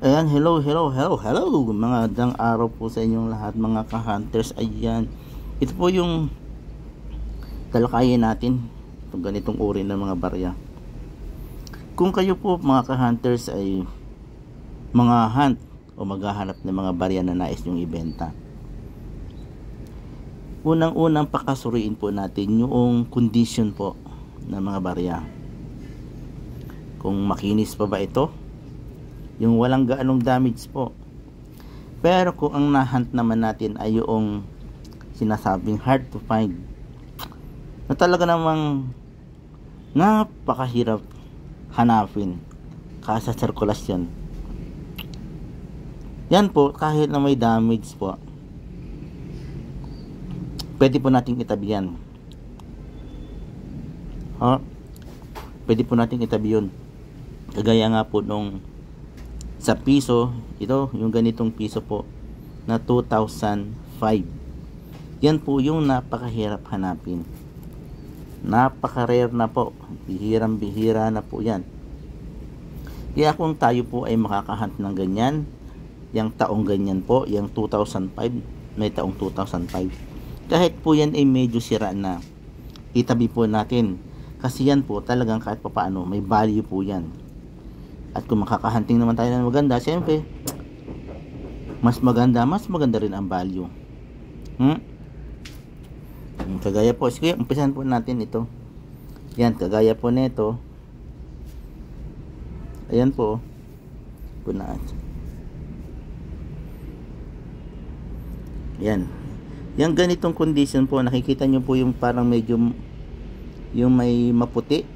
Ayan, hello mga dang araw po sa inyong lahat mga ka-hunters. Ayan, ito po yung talakayin natin itong ganitong uri ng mga barya. Kung kayo po mga ka-hunters ay mga hunt o maghahanap ng mga barya na nais nyong ibenta, unang-unang pakasuriin po natin yung condition po ng mga barya. Kung makinis pa ba ito, yung walang gaanong damage po. Pero kung ang nahunt naman natin ay yung sinasabing hard to find, na talaga namang napakahirap hanapin kasa sirkulasyon, yan po, kahit na may damage po, pwede po nating itabi yan. Pwede po nating itabi yun. Kagaya nga po nung sa piso, ito yung ganitong piso po na 2005. Yan po yung napakahirap hanapin. Napaka-rare na po. Bihirang-bihira na po yan. Kaya kung tayo po ay makakahunt ng ganyan, yung taong ganyan po, yung 2005, may taong 2005, kahit po yan ay medyo sira na, itabi po natin. Kasi yan po talagang kahit pa paano, may value po yan. At kung makakahunting naman tayo ng maganda, siyempre mas maganda rin ang value. Kagaya po, sige, umpisan po natin ito. Yan, kagaya po nito. Ayan po. Punaan. Yan. Yung ganitong condition po, nakikita nyo po yung parang medyo yung may maputi.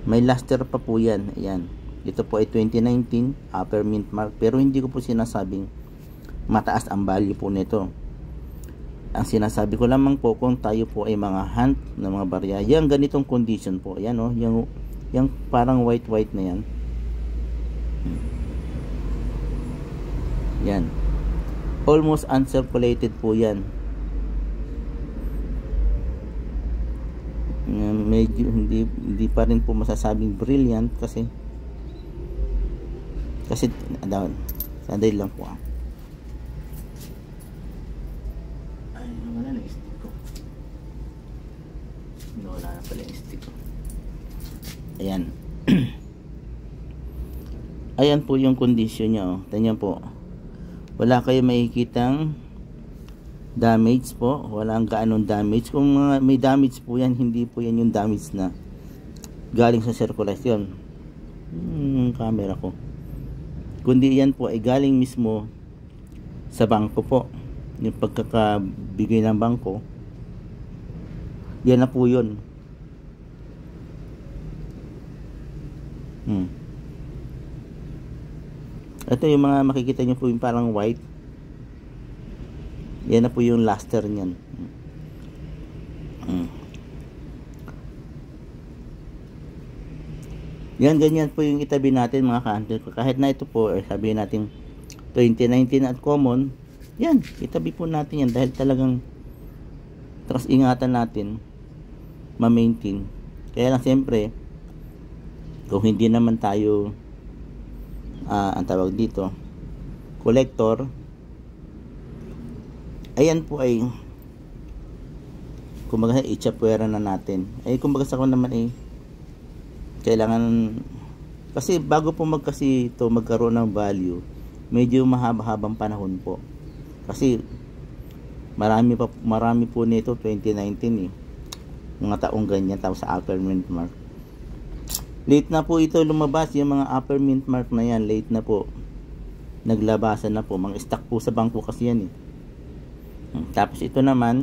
May luster pa po yan. Ayan. Ito po ay 2019 upper mint mark. Pero hindi ko po sinasabing mataas ang value po nito. Ang sinasabi ko lamang po, kung tayo po ay mga hunt ng mga barya, yung ganitong condition po. Ayan o. Yung parang white na yan. Yan. Almost uncirculated po yan. Medyo hindi pa rin po masasabing brilliant kasi sandali lang po. Ay, wala na stick ko. Wala na pala yung stick ko. Ayan. Ayan po yung condition niya, oh. Tingnan po. Wala kayo makikitang damage po, walang gaanong damage. Kung may damage po yan, hindi po yan yung damage na galing sa sirkulasyon, camera ko, kundi yan po ay galing mismo sa bangko po. Yung pagkakabigay ng bangko, yan na po yun. Ito yung mga makikita nyo po yung parang white. Yan na po yung luster niyan. Yan, ganyan po yung itabi natin mga ka-hunter. Kahit na ito po, sabihin natin 2019 at common, yan, itabi po natin yan dahil talagang tapos ingatan natin ma-maintain. Kaya lang siyempre, kung hindi naman tayo ang tawag dito, collector, ayan po ay kumbaga itchapwera na natin. Ay kumbaga sa kung naman ay kailangan, kasi bago po magkaroon ng value, medyo mahaba-habang panahon po. Kasi marami po nito 2019 eh. Mga taong ganyan, tapos sa upper mint mark. Late na po ito lumabas, yung mga upper mint mark na yan, late na po. Naglabasan na po, mga stock po sa bangko kasi yan eh. Tapos ito naman,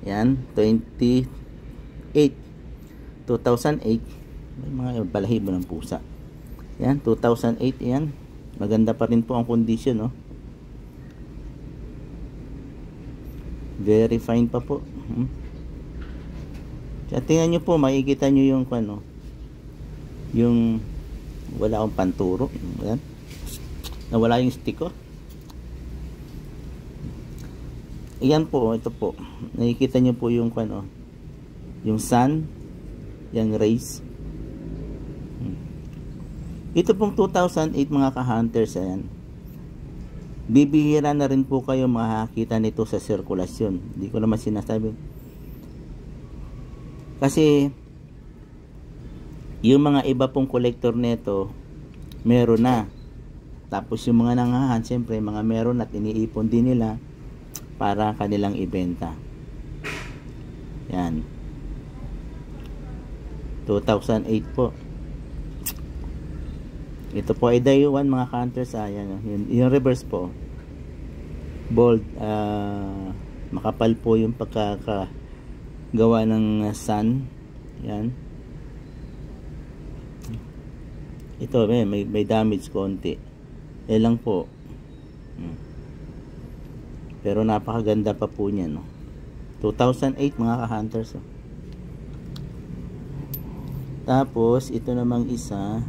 yan, 2008, may mga balahibo ng pusa. Yan, 2008, yan. Maganda pa rin po ang condition, no? Very fine pa po. Kaya tingnan nyo po, makikita nyo yung ano, yung wala akong panturo. Yan. Nawala yung stick ko. Ayan po, ito po. Nakikita nyo po yung ano, yung sun, yung rays. Ito pong 2008 mga ka-hunters, ayan. Bibihira na rin po kayo makakita nito sa sirkulasyon. Hindi ko naman sinasabi. Kasi yung mga iba pong kolektor nito, meron na. Tapos yung mga nangahan, siyempre mga meron at iniipon din nila para kanilang ibenta. Yan. 2008 po. Ito po ay day 1 mga hunters. Ayan, yung reverse po. Bold. Makapal po yung pagkakagawa ng sun. Yan. Ito may damage konti. Yan lang po. Pero napakaganda pa po niya, no. 2008 mga ka-hunters. Tapos ito namang isa.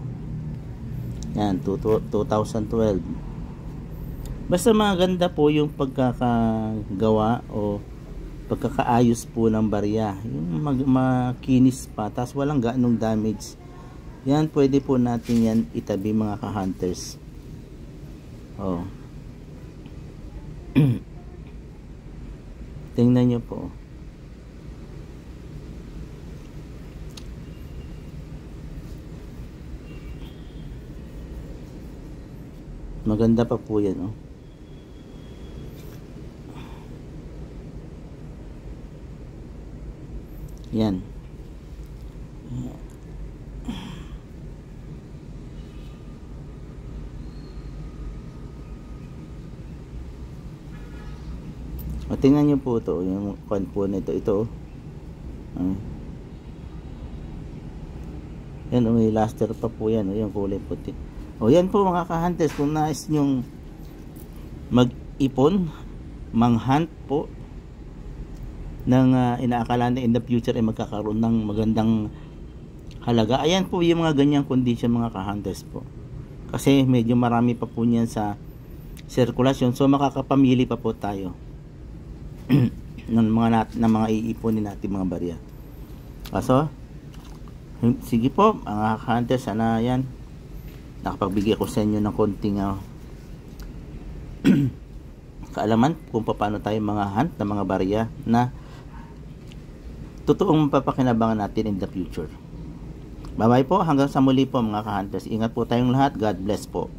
Yan, 2012. Basta maganda po yung pagkakagawa o pagkakaayos po ng barya. Yung makinis pa, tapos walang ganong damage. Yan, pwede po natin yan itabi mga ka-hunters. Oh. Tingnan nyo po. Maganda pa po yan, oh. Yan. O, tingnan nyo po ito, yung kwan po nito, ito. Yan, may luster pa po yan, yung kulay puti. O, yan po mga ka-hunters, kung nais nyong mag-ipon, mang-hunt po, ng inaakala na in the future ay magkakaroon ng magandang halaga. Ayan po yung mga ganyang condition mga ka-hunters po. Kasi medyo marami pa po niyan sa sirkulasyon, so makakapamili pa po tayo ng mga iipunin natin mga barya. Kaso sige po mga hunters, sana yan nakapagbigay ko sa inyo ng konting kaalaman kung paano tayo mga hunt ng mga barya na totoong mapapakinabangan natin in the future. Bye bye po, hanggang sa muli po mga ka-hunters. Ingat po tayong lahat. God bless po.